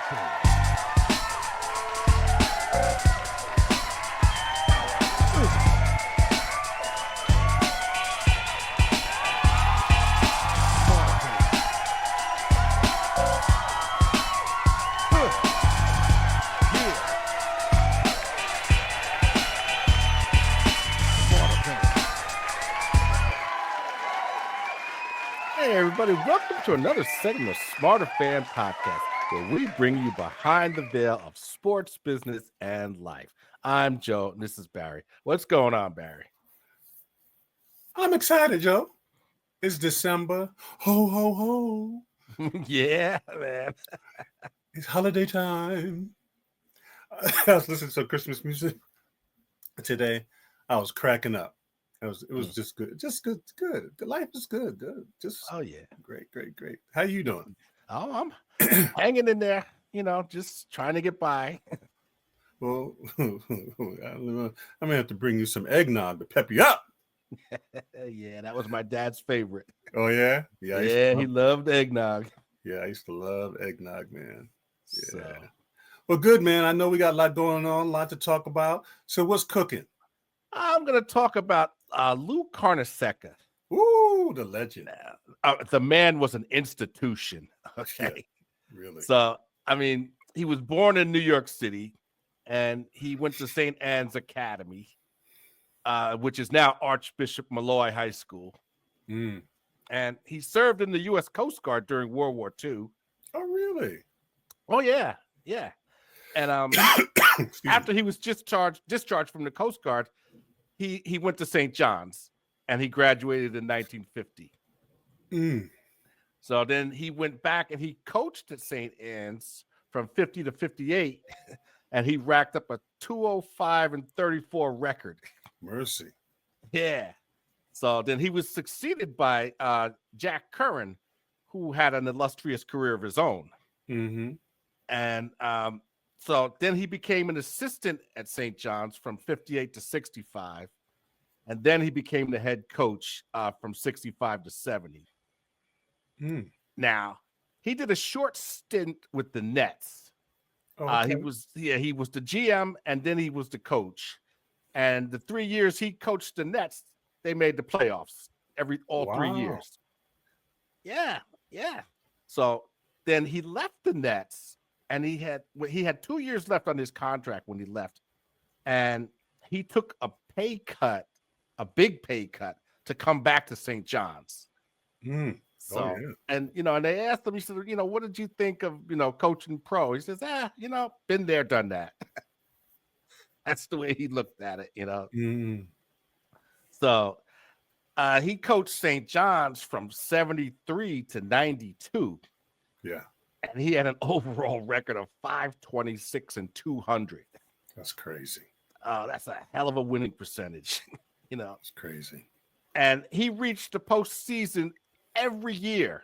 Hey, everybody, welcome to another segment of Smarterfan podcast, where we bring you behind the veil of sports, business, and life. I'm Joe, and this is Barry. What's going on, Barry? I'm excited, Joe. It's December. Ho, ho, ho. Yeah, man. It's holiday time. I was listening to Christmas music today. I was cracking up. It was just good. Just good. Good. The life is good. Good. Just Oh, yeah. great. How you doing? Oh, I'm hanging in there, just trying to get by. Well, I may have to bring you some eggnog to pep you up. Yeah, that was my dad's favorite. Oh, yeah? Yeah, he loved eggnog. Yeah, I used to love eggnog, man. Yeah. So, Well, good, man. I know we got a lot going on, a lot to talk about. So what's cooking? I'm going to talk about Lou Carneseca. Ooh, the legend. The man was an institution. Okay. Yeah, really. So, I mean, he was born in New York City, and he went to St. Anne's Academy, which is now Archbishop Malloy High School. Mm. And he served in the U.S. Coast Guard during World War II. Oh, really? Oh, yeah. Yeah. And after he was discharged from the Coast Guard, he went to St. John's, and he graduated in 1950. Mm. So then he went back and he coached at St. Anne's from 50 to 58, and he racked up a 205-34 record. Mercy. Yeah. So then he was succeeded by Jack Curran, who had an illustrious career of his own. Mm-hmm. And so then he became an assistant at St. John's from 58 to 65. And then he became the head coach from 65 to 70. Mm. Now, he did a short stint with the Nets. Okay. He was the GM, and then he was the coach. And the 3 years he coached the Nets, they made the playoffs all 3 years. Yeah. So then he left the Nets, and he had 2 years left on his contract when he left, and he took a big pay cut to come back to St. John's. Mm. So, oh, yeah. and they asked him, he said, what did you think of, coaching pro? He says, been there, done that. That's the way he looked at it, Mm. So he coached St. John's from 73 to 92. Yeah. And he had an overall record of 526 and 200. That's crazy. That's a hell of a winning percentage, It's crazy. And he reached the postseason every year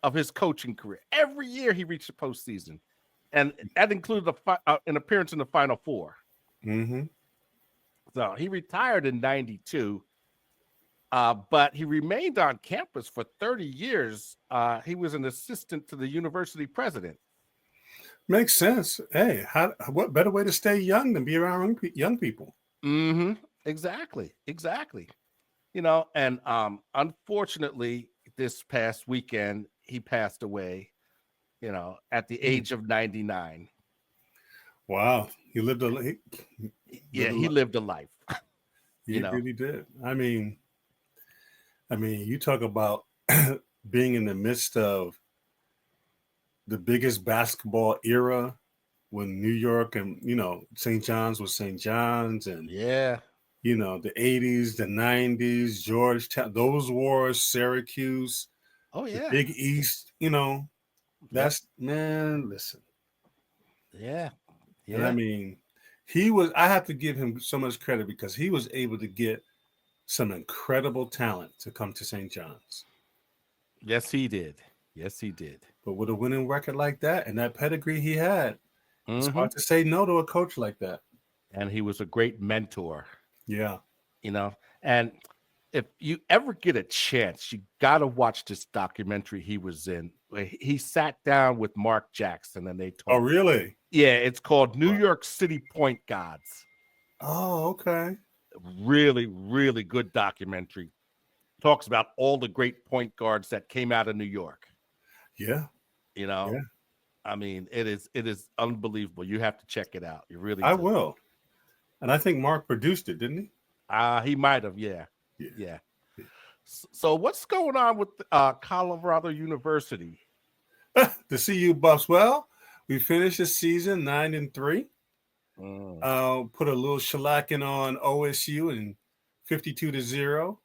of his coaching career. Every year he reached the postseason. And that included an appearance in the Final Four. Mm-hmm. So he retired in 92, but he remained on campus for 30 years. He was an assistant to the university president. Makes sense. Hey, what better way to stay young than be around young people? Mm-hmm. Exactly. And unfortunately, this past weekend, he passed away, at the age of 99. Wow. He lived a life. He lived a life. He really did. I mean, you talk about being in the midst of the biggest basketball era when New York and, St. John's was St. John's, and yeah. The 80s, the 90s, Georgetown, those wars, Syracuse, oh yeah, the Big East, that's man, listen. Yeah. And I mean, I have to give him so much credit because he was able to get some incredible talent to come to St. John's. Yes, he did. But with a winning record like that and that pedigree he had, it's hard to say no to a coach like that. And he was a great mentor. Yeah. And if you ever get a chance, you got to watch this documentary he was in. He sat down with Mark Jackson and they talked. Oh, really? Yeah, it's called New York City Point Gods. Oh, okay. Really, really good documentary. Talks about all the great point guards that came out of New York. Yeah. You know, yeah. I mean, it is unbelievable. You have to check it out. You really I do. will. And I think Mark produced it, didn't he? He might have, yeah. So what's going on with Colorado University? The CU Buffs. Well, we finished the season 9-3. Put a little shellacking on OSU and 52-0.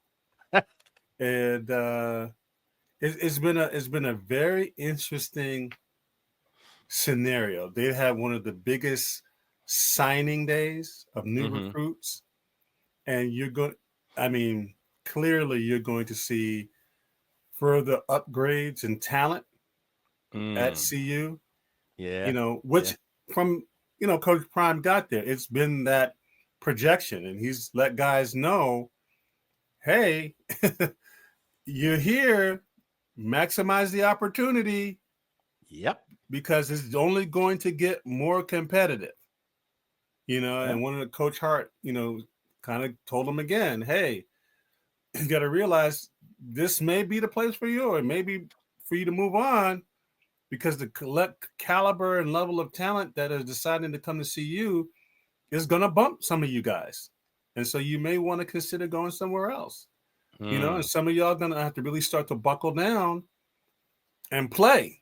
And it's been a very interesting scenario. They had one of the biggest signing days of new recruits, and clearly you're going to see further upgrades in talent at CU. Yeah. From Coach Prime got there. It's been that projection, and he's let guys know, hey, you're here, maximize the opportunity. Yep. Because it's only going to get more competitive. And one of the Coach Hart, kind of told him again, hey, you got to realize this may be the place for you, or maybe for you to move on, because the caliber and level of talent that is deciding to come to CU is going to bump some of you guys. And so you may want to consider going somewhere else. And some of y'all going to have to really start to buckle down and play.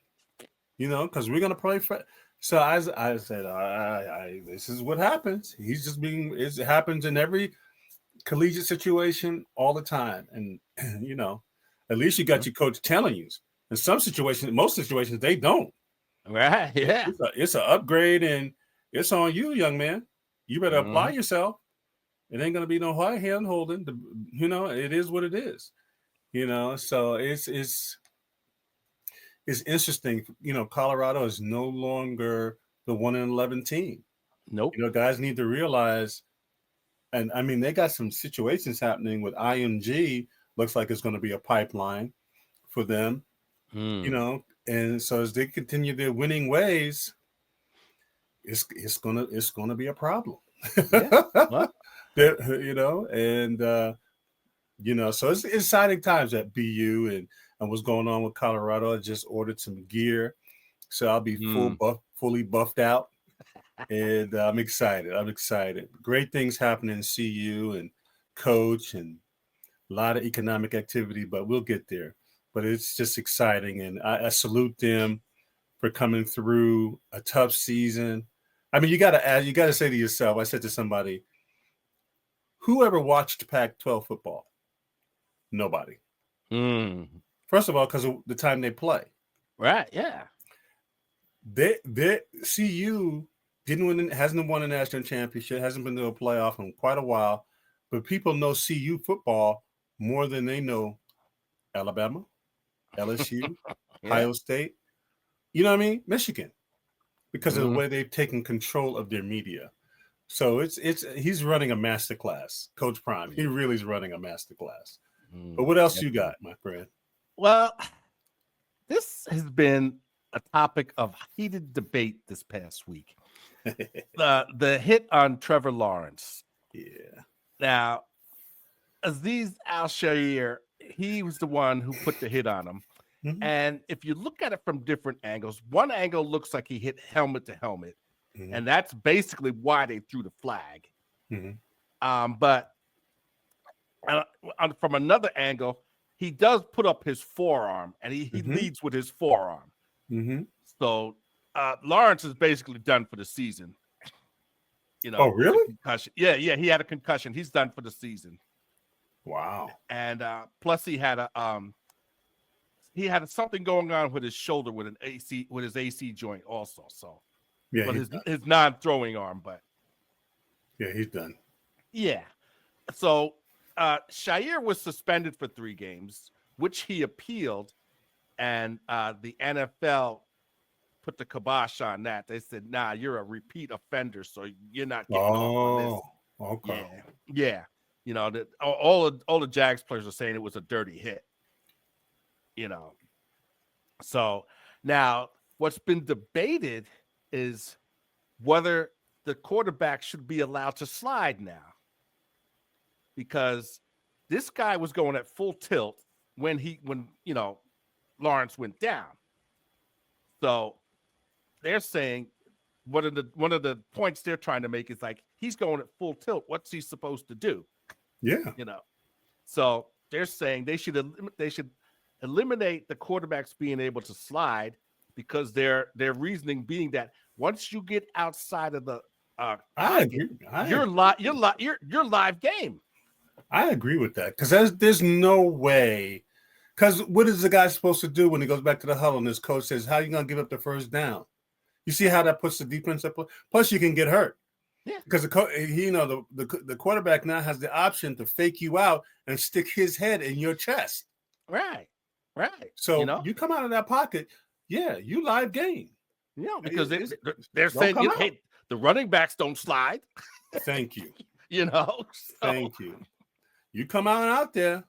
Because we're gonna play for. So I said, this is what happens. He's just it happens in every collegiate situation all the time, and at least you got your coach telling you. In some situations, most situations, they don't. Right? Yeah. It's an upgrade, and it's on you, young man. You better apply yourself. It ain't gonna be no high hand holding. It is what it is. So it's interesting. Colorado is no longer the 1-11 team. Nope. Guys need to realize, and I mean, they got some situations happening with IMG. Looks like it's going to be a pipeline for them. And so as they continue their winning ways, it's gonna be a problem. Yeah. So it's exciting times at BU and what's going on with Colorado. I just ordered some gear, so I'll be fully buffed out, and I'm excited. Great things happening in CU and coach, and a lot of economic activity, but we'll get there. But it's just exciting, and I salute them for coming through a tough season. I mean, you got to say to yourself. I said to somebody, whoever watched Pac-12 football? Nobody. First of all, because of the time they play. Right. Yeah. They CU hasn't won a national championship, hasn't been to a playoff in quite a while, but people know CU football more than they know Alabama, LSU, Ohio State. You know what I mean? Michigan, because of the way they've taken control of their media. So he's running a masterclass, Coach Prime. He really is running a masterclass. But what else you got, my friend? Well, this has been a topic of heated debate this past week. The hit on Trevor Lawrence. Yeah. Now, Azeez Al-Shaair, he was the one who put the hit on him. And if you look at it from different angles, one angle looks like he hit helmet to helmet. And that's basically why they threw the flag. But from another angle, he does put up his forearm, and he leads with his forearm. So Lawrence is basically done for the season. Oh, really? Concussion. Yeah, he had a concussion. He's done for the season. Wow. And plus he had something going on with his shoulder with his AC joint also. So yeah, his non-throwing arm, but yeah, he's done. Yeah. So Shaair was suspended for 3 games, which he appealed, and the NFL put the kibosh on that. They said, "Nah, you're a repeat offender, so you're not getting off on this." Okay. Yeah. that all the Jags players are saying it was a dirty hit. So now what's been debated is whether the quarterback should be allowed to slide now, because this guy was going at full tilt when Lawrence went down. So they're saying one of the points they're trying to make is like, he's going at full tilt. What's he supposed to do? Yeah. So they're saying they should eliminate the quarterbacks being able to slide, because their reasoning being that once you get outside of the your live game. I agree with that, because there's no way. Because what is the guy supposed to do when he goes back to the huddle and his coach says, "How are you gonna give up the first down?" You see how that puts the defense up. Plus, you can get hurt. Yeah. Because the quarterback now has the option to fake you out and stick his head in your chest. Right. So you come out of that pocket, you live game. Because they're saying, hey, the running backs don't slide. Thank you. Thank you. You come out there,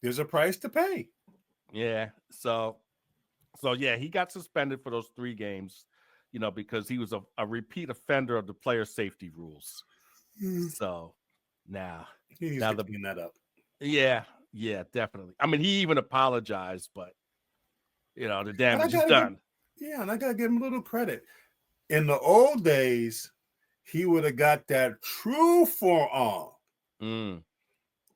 there's a price to pay. Yeah. So he got suspended for those 3 games, because he was a repeat offender of the player safety rules. So now he needs to clean that up. Yeah, definitely. I mean, he even apologized, but the damage is done. And I gotta give him a little credit. In the old days, he would have got that true forearm.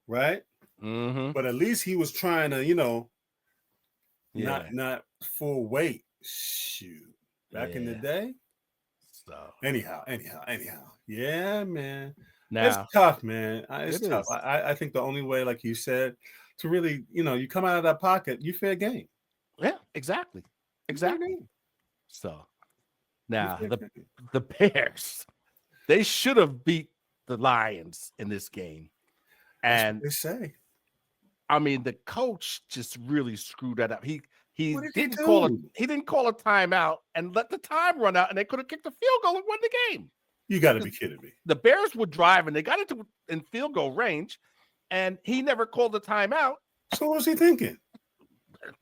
Right? Mm-hmm. But at least he was trying to, not full weight. Shoot. Back in the day. So anyhow. Yeah, man. Now, it's tough, man. It's tough. I think the only way, like you said, to really, you come out of that pocket, you fair game. Yeah, exactly. So now the Bears, they should have beat the Lions in this game. And they say, I mean, the coach just really screwed that up. He didn't call a timeout and let the time run out, and they could have kicked the field goal and won the game. You got to be kidding me. The Bears would drive, and they got in field goal range, and he never called a timeout. So what was he thinking?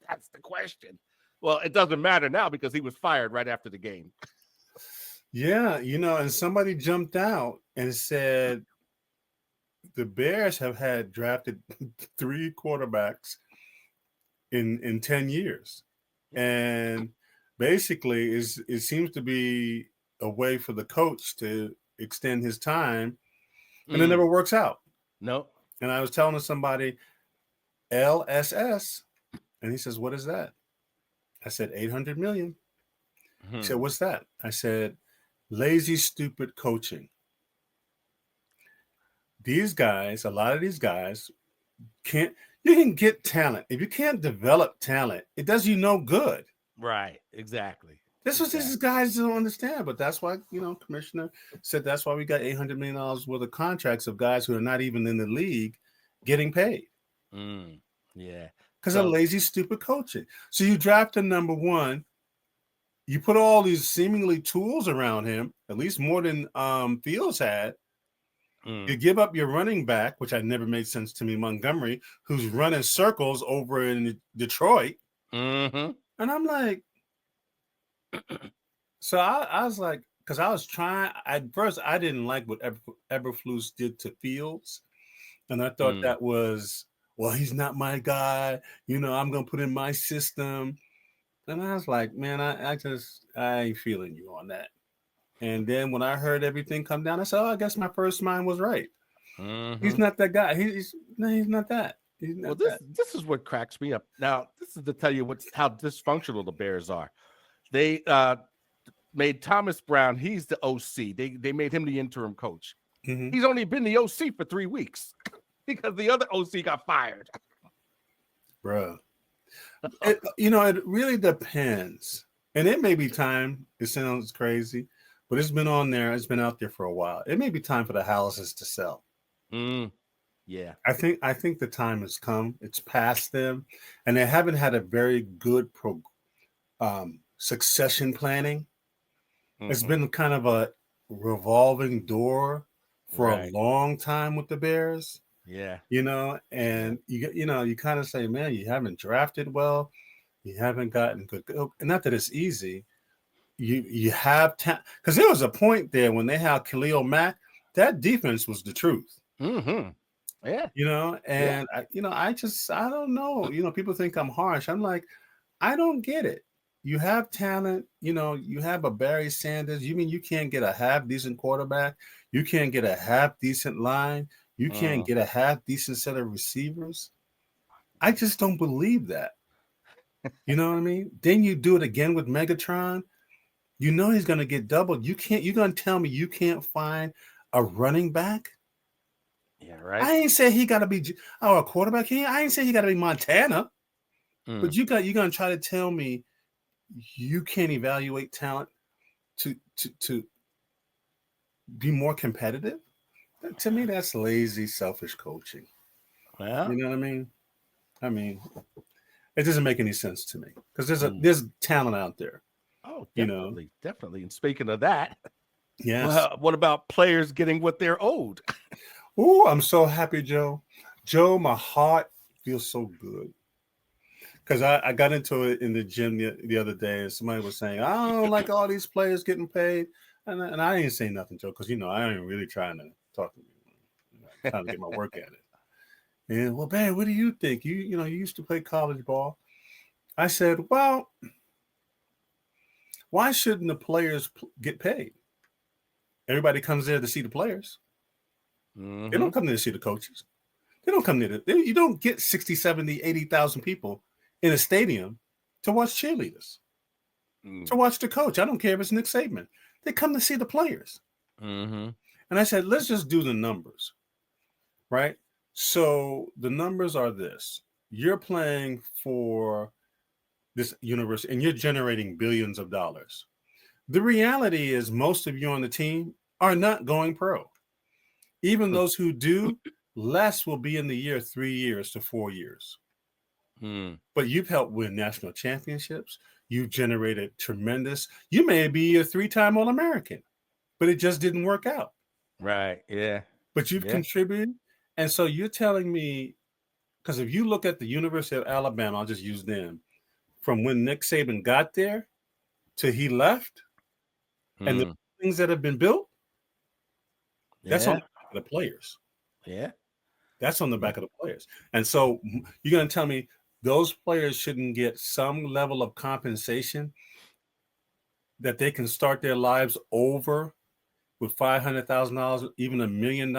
That's the question. Well, it doesn't matter now because he was fired right after the game. Yeah, and somebody jumped out and said the Bears have had drafted 3 quarterbacks in 10 years. And basically it seems to be a way for the coach to extend his time, and it never works out. No. And I was telling somebody LSS, and he says, "What is that?" I said, 800 million. He said, "What's that?" I said, "Lazy, stupid coaching." These guys, a lot of these guys you can get talent. If you can't develop talent, it does you no good. Right. Exactly. This was these guys don't understand, but that's why, Commissioner said that's why we got $800 million worth of contracts of guys who are not even in the league getting paid. Yeah. Because of lazy, stupid coaching. So you draft a number 1, you put all these seemingly tools around him, at least more than Fields had. You give up your running back, which I never made sense to me, Montgomery, who's running circles over in Detroit. Mm-hmm. And I'm like, so I was like, because I was trying, at first I didn't like what Eberflus did to Fields. And I thought that was, well, he's not my guy. I'm going to put in my system. And I was like, man, I ain't feeling you on that. And then when I heard everything come down, I said, I guess my first mind was right. Mm-hmm. He's not that guy. He's not that. He's not this is what cracks me up. Now, this is to tell you how dysfunctional the Bears are. They made Thomas Brown, he's the OC. They made him the interim coach. Mm-hmm. He's only been the OC for 3 weeks because the other OC got fired. Bruh. It really depends. And it may be time. It sounds crazy, but it's been on there. It's been out there for a while. It may be time for the houses to sell. Yeah. I think the time has come. It's past them. And they haven't had a very good succession planning. It's been kind of a revolving door for a long time with the Bears. Yeah. And you kind of say, man, you haven't drafted well, you haven't gotten good, and not that it's easy. You have because there was a point there when they had Khalil Mack, that defense was the truth. Mm-hmm. Yeah. And I don't know. People think I'm harsh. I'm like, I don't get it. You have talent. You have a Barry Sanders. You mean you can't get a half decent quarterback? You can't get a half decent line? You can't get a half decent set of receivers? I just don't believe that. You know what I mean? Then you do it again with Megatron. He's going to get doubled. You're going to tell me you can't find a running back? Yeah, right. I ain't say he got to be a quarterback. I ain't say he got to be Montana. But you're going to try to tell me you can't evaluate talent to be more competitive? To me, that's lazy, selfish coaching. Well, you know what I mean, it doesn't make any sense to me because there's talent out there. Oh, definitely, definitely. And speaking of that, yes. Well, what about players getting what they're owed? Oh, I'm so happy, Joe. Joe, my heart feels so good. Because I got into it in the gym the other day, and somebody was saying, I don't like all these players getting paid. And I didn't say nothing, Joe, because, I ain't really trying to talk to you. I'm trying to get my work at it. And, well, man, what do you think? You used to play college ball. I said, well, why shouldn't the players get paid? Everybody comes there to see the players. Mm-hmm. They don't come there to see the coaches. They don't come there. You don't get 60, 70, 80,000 people in a stadium to watch cheerleaders, to watch the coach. I don't care if it's Nick Saban. They come to see the players. Mm-hmm. And I said, let's just do the numbers, right? So the numbers are this. You're playing for this university and you're generating billions of dollars. The reality is most of you on the team are not going pro. Even those who do, less will be in the year 3 years to 4 years. But you've helped win national championships. You've generated tremendous. You may be a 3-time All-American, but it just didn't work out. Right. Yeah. But you've contributed. And so you're telling me, because if you look at the University of Alabama, I'll just use them, from when Nick Saban got there to he left, and the things that have been built, that's on the back of the players. Yeah. That's on the back of the players. And so you're going to tell me those players shouldn't get some level of compensation that they can start their lives over with $500,000, even $1 million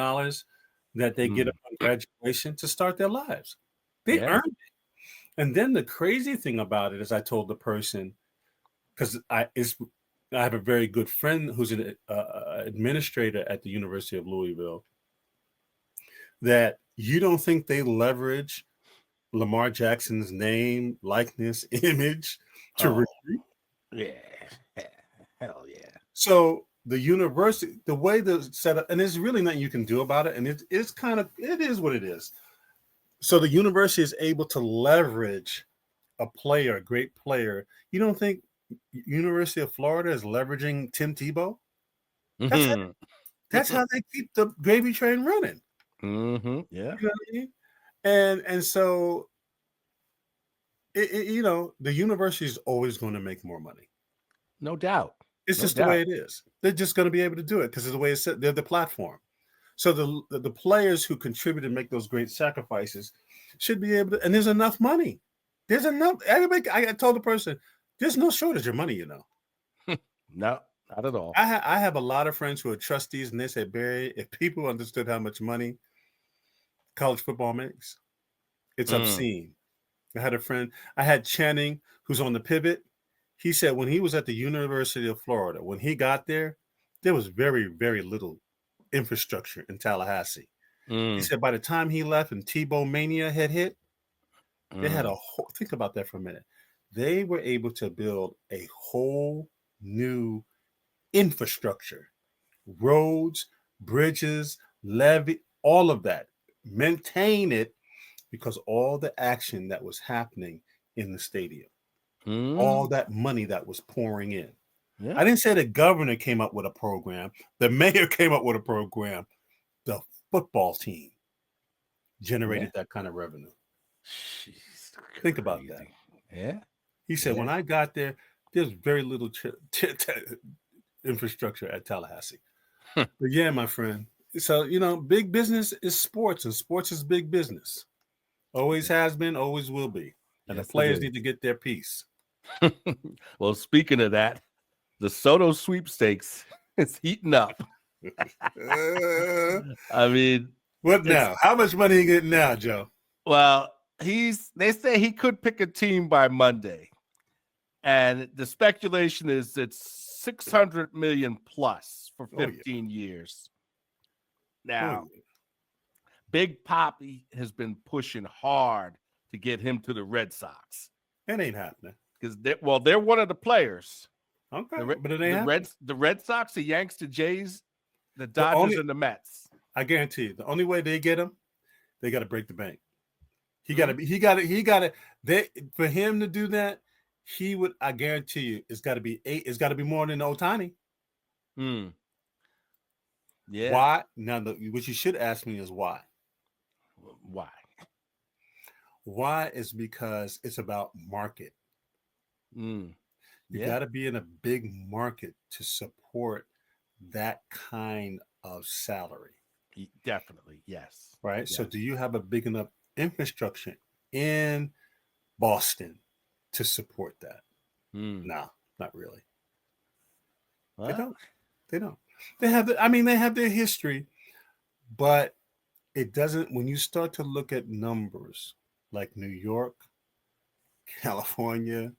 that they get upon graduation to start their lives. They earned it. And then the crazy thing about it is I told the person, because I have a very good friend who's an administrator at the University of Louisville, that you don't think they leverage Lamar Jackson's name, likeness, image to recruit? Yeah. Hell yeah. So the university, the way the setup, and there's really nothing you can do about it. And it is what it is. So the university is able to leverage a great player. You don't think University of Florida is leveraging Tim Tebow? That's how they keep the gravy train running. Mm-hmm. Yeah. You know what I mean? And so, the university is always going to make more money. No doubt. It's just the way it is. They're just going to be able to do it because of the way it's set. They're the platform. So the players who contribute and make those great sacrifices should be able to. And there's enough money. There's enough. Everybody. I told the person, there's no shortage of money. No, not at all. I have a lot of friends who are trustees, and they say, Barry, if people understood how much money college football makes, it's obscene. I had a friend. I had Channing, who's on the pivot. He said when he was at the University of Florida, when he got there was very, very little infrastructure in Tallahassee. He said by the time he left and Tebow Mania had hit, they had a whole, think about that for a minute. They were able to build a whole new infrastructure, roads, bridges, levee, all of that, maintain it because all the action that was happening in the stadium, all that money that was pouring in. Yeah. I didn't say the governor came up with a program. The mayor came up with a program. The football team generated that kind of revenue. Jeez, think about that. Yeah. He said, when I got there, there's very little infrastructure at Tallahassee. But yeah, my friend. So, big business is sports, and sports is big business. Always has been, always will be. And the players need to get their piece. Well, speaking of that, the Soto sweepstakes is heating up. I mean, what now? How much money you getting now, Joe? Well, they say he could pick a team by Monday. And the speculation is it's 600 million plus for 15 years. Now, Big Papi has been pushing hard to get him to the Red Sox. It ain't happening. Because they're one of the players. Okay, but it ain't the Red Sox, the Yanks, the Jays, the Dodgers, and the Mets. I guarantee you, the only way they get him, they got to break the bank. He got to. For him to do that, he would. I guarantee you, it's got to be 8. It's got to be more than Ohtani. Yeah. Why? Now, what you should ask me is why. Why? Why is because it's about market. You got to be in a big market to support that kind of salary. Definitely, yes. Right. Yes. So, do you have a big enough infrastructure in Boston to support that? No, not really. Well, They don't. They have their history, but it doesn't. When you start to look at numbers like New York, California,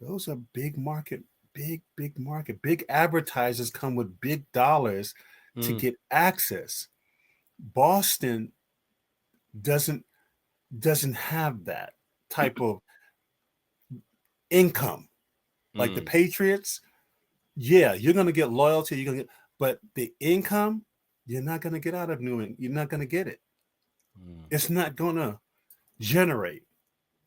those are big market, big market. Big advertisers come with big dollars to get access. Boston doesn't have that type of income like the Patriots. Yeah, you're going to get loyalty. But the income, you're not going to get out of New England. You're not going to get it. It's not going to generate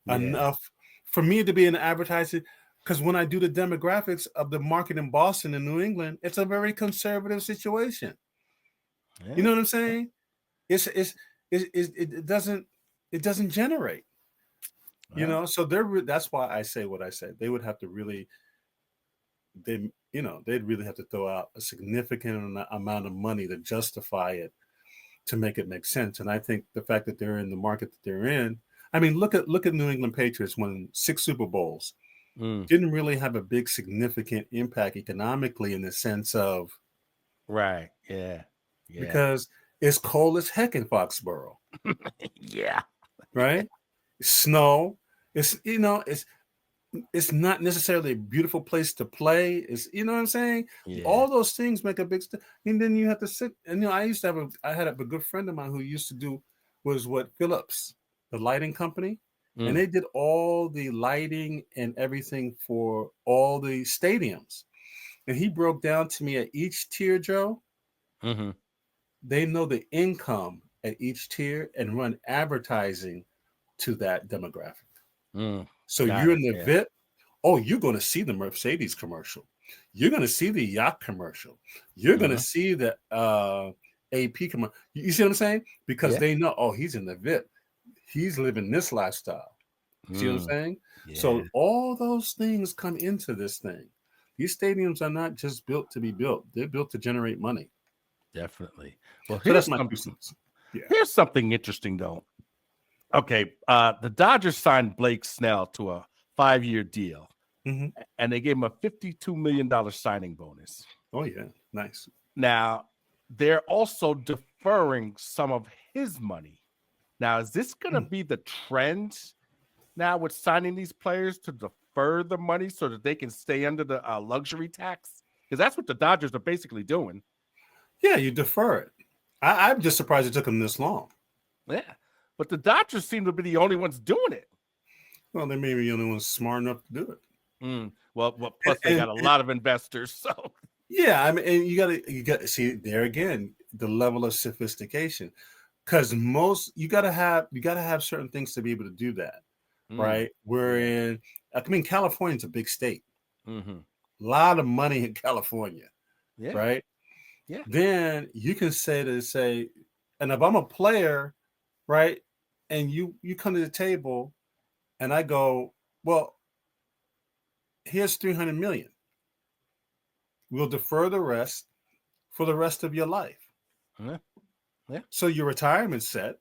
enough for me to be an advertiser. Because when I do the demographics of the market in Boston and New England, it's a very conservative situation. Yeah. You know what I'm saying? It doesn't generate. So that's why I say what I say. They would have to really. They'd really have to throw out a significant amount of money to justify it, to make it make sense. And I think the fact that they're in the market that they're in, I mean, look at New England Patriots won 6 Super Bowls. Didn't really have a big significant impact economically in the sense of right. Yeah. Because it's cold as heck in Foxborough. Yeah. Right? Snow. It's not necessarily a beautiful place to play. It's, you know what I'm saying? Yeah. All those things make a big and then you have to sit. And I had a good friend of mine who used to do Philips, the lighting company. And they did all the lighting and everything for all the stadiums. And he broke down to me at each tier, Joe. They know the income at each tier and run advertising to that demographic. So you're in the VIP. Oh, you're going to see the Mercedes commercial. You're going to see the yacht commercial. You're going to see the AP commercial. You see what I'm saying? Because they know, oh, he's in the VIP. He's living this lifestyle. See what I'm saying? Yeah. So all those things come into this thing. These stadiums are not just built to be built. They're built to generate money. Definitely. Well, so that's my 2 cents. Yeah. Here's something interesting, though. Okay, the Dodgers signed Blake Snell to a 5-year deal, and they gave him a $52 million signing bonus. Oh, yeah. Nice. Now, they're also deferring some of his money. Now, is this going to be the trend now with signing these players to defer the money so that they can stay under the luxury tax? Because that's what the Dodgers are basically doing. Yeah, you defer it. I'm just surprised it took them this long. Yeah, but the Dodgers seem to be the only ones doing it. Well, they may be the only ones smart enough to do it. Well, plus they got a lot of investors. So yeah, I mean, and you got to see there again the level of sophistication, because you got to have certain things to be able to do that, right? California's a big state. A lot of money in California, right? Yeah. Then you can say, and if I'm a player right? And you come to the table, and I go, well, here's 300 million. We'll defer the rest for the rest of your life. Yeah. Yeah. So your retirement's set.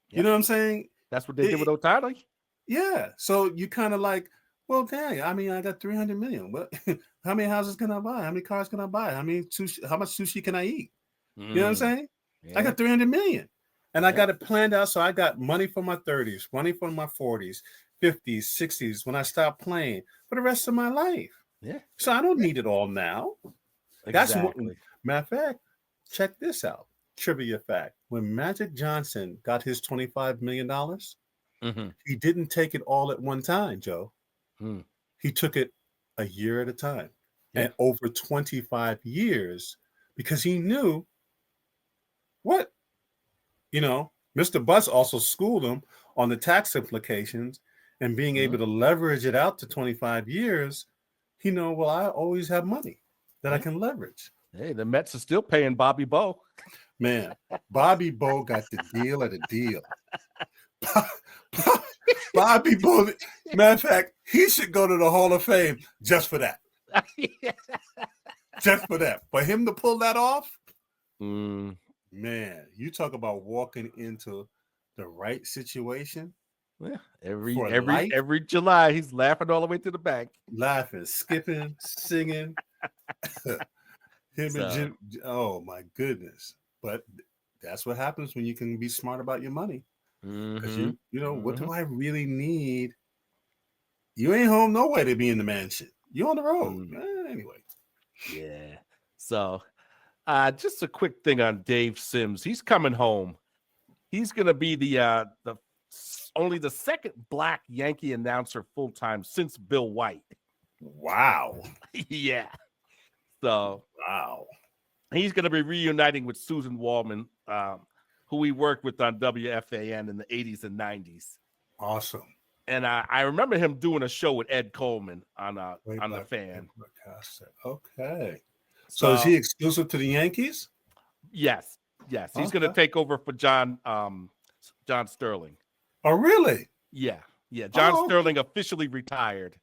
Yeah. You know what I'm saying? That's what they did with Otani. Yeah. So you kind of like, well, dang, I mean, I got 300 million. What how many houses can I buy? How many cars can I buy? How much sushi can I eat? You know what I'm saying? Yeah. I got 300 million. And yeah. I got it planned out. So I got money for my 30s, money for my 40s, 50s, 60s when I stop playing for the rest of my life. Yeah. So I don't need it all now. Exactly. That's what, matter of fact, check this out. Trivia fact. When Magic Johnson got his $25 million, he didn't take it all at one time, Joe. He took it a year at a time and over 25 years because he knew what, Mr. Bus also schooled him on the tax implications and being able to leverage it out to 25 years. Well, I always have money that I can leverage. Hey, the Mets are still paying Bobby Bo. Man, Bobby Bo got the deal at a deal. Bobby Bo, matter of fact, he should go to the Hall of Fame just for that. Just for that. For him to pull that off, man, you talk about walking into the right situation. Yeah, every July, he's laughing all the way to the bank. Laughing, skipping, singing. And Jim, oh my goodness. But that's what happens when you can be smart about your money. Because what do I really need? You ain't home no way to be in the mansion. You on the road. Anyway. Yeah. So just a quick thing on Dave Sims. He's coming home. He's gonna be the only the second Black Yankee announcer full-time since Bill White. Wow. Yeah. So wow. He's gonna be reuniting with Susan Waldman, who we worked with on WFAN in the 80s and 90s. Awesome. And I remember him doing a show with Ed Coleman on the Fan. Okay. So is he exclusive to the Yankees? Yes. He's going to take over for John Sterling. Oh, really? Yeah. John Sterling officially retired.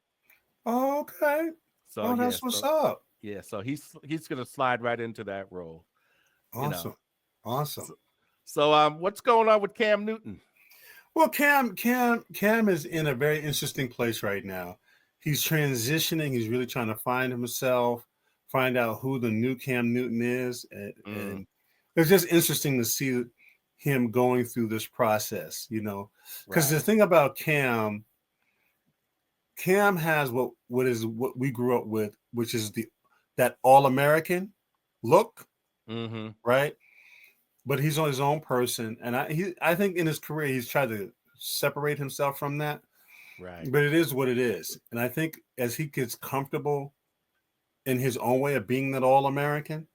Oh, okay. So that's what's up. Yeah. So he's going to slide right into that role. Awesome. Awesome. So what's going on with Cam Newton? Well, Cam is in a very interesting place right now. He's transitioning. He's really trying to find himself, find out who the new Cam Newton is. And it's just interesting to see him going through this process, because the thing about Cam has what we grew up with, which is that all-American look, right? But he's on his own person, and I think in his career he's tried to separate himself from that. Right. But it is what it is, and I think as he gets comfortable in his own way of being that all-American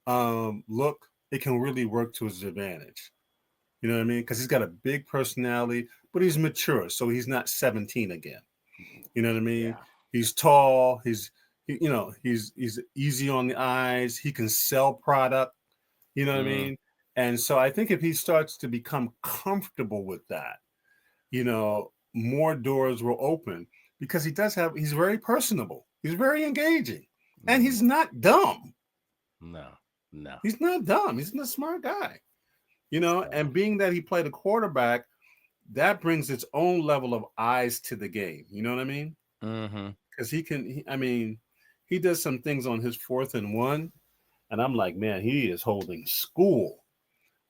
look, it can really work to his advantage. You know what I mean? Because he's got a big personality, but he's mature, so he's not 17 again. You know what I mean? Yeah. He's tall. He's easy on the eyes. He can sell product. You know what I mean? And so I think if he starts to become comfortable with that, more doors will open because he's very personable. He's very engaging. And he's not dumb. No. He's not dumb. He's a smart guy. And being that he played a quarterback, that brings its own level of eyes to the game. You know what I mean? Because he does some things on his 4th and 1. And I'm like, man, he is holding school.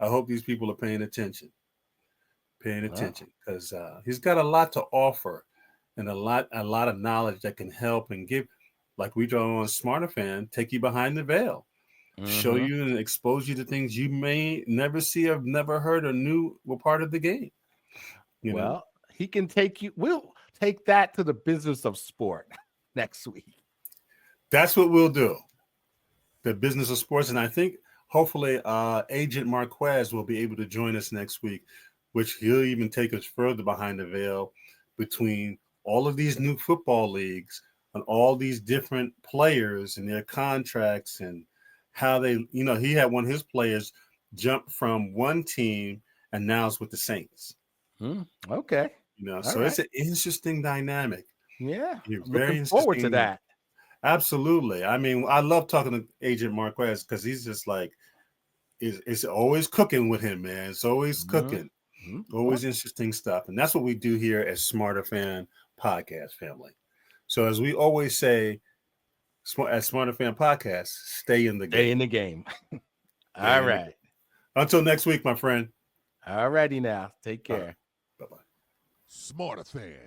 I hope these people are paying attention because he's got a lot to offer and a lot of knowledge that can help and give, like we do on Smarterfan, take you behind the veil, show you and expose you to things you may never see, have never heard, or knew were part of the game. He can we'll take that to the business of sport next week. That's what we'll do. The business of sports. And I think hopefully Agent Marquez will be able to join us next week, which he'll even take us further behind the veil between all of these new football leagues and all these different players and their contracts and how they, he had one of his players jump from one team and now it's with the Saints. Okay. So it's an interesting dynamic. Yeah. Very looking forward to that. Absolutely. I mean, I love talking to Agent Marquez because he's just like, it's always cooking with him, man. It's always cooking. Always interesting stuff. And that's what we do here at Smarterfan Podcast Family. So as we always say at Smarterfan Podcast, stay in the game. Stay in the game. All right. Until next week, my friend. All righty now. Take care. Bye-bye. Smarterfan.